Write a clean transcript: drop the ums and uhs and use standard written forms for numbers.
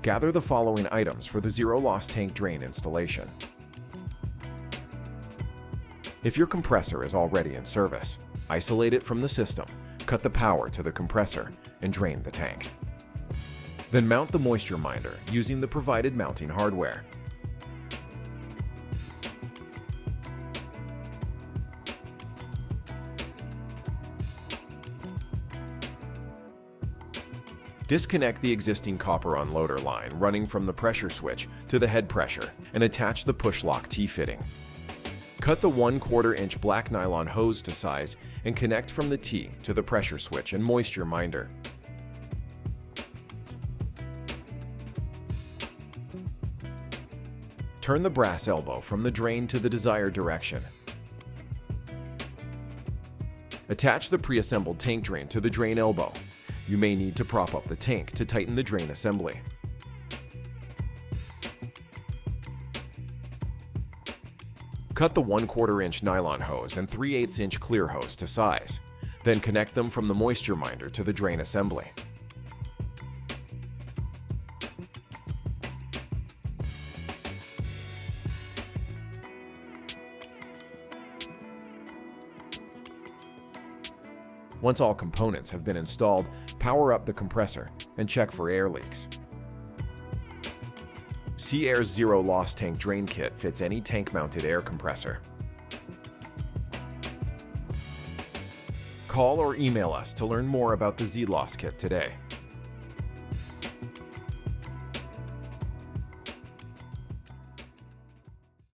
Gather the following items for the zero loss tank drain installation. If your compressor is already in service, isolate it from the system, cut the power to the compressor, and drain the tank. Then mount the moisture minder using the provided mounting hardware. Disconnect the existing copper unloader line running from the pressure switch to the head pressure and attach the push lock T-fitting. Cut the 1/4 inch black nylon hose to size and connect from the T to the pressure switch and moisture minder. Turn the brass elbow from the drain to the desired direction. Attach the pre-assembled tank drain to the drain elbow. You may need to prop up the tank to tighten the drain assembly. Cut the 1/4 inch nylon hose and 3/8 inch clear hose to size. Then connect them from the moisture minder to the drain assembly. Once all components have been installed, power up the compressor and check for air leaks. C-Aire's Zero Loss Tank Drain Kit fits any tank-mounted air compressor. Call or email us to learn more about the Z-Loss Kit today.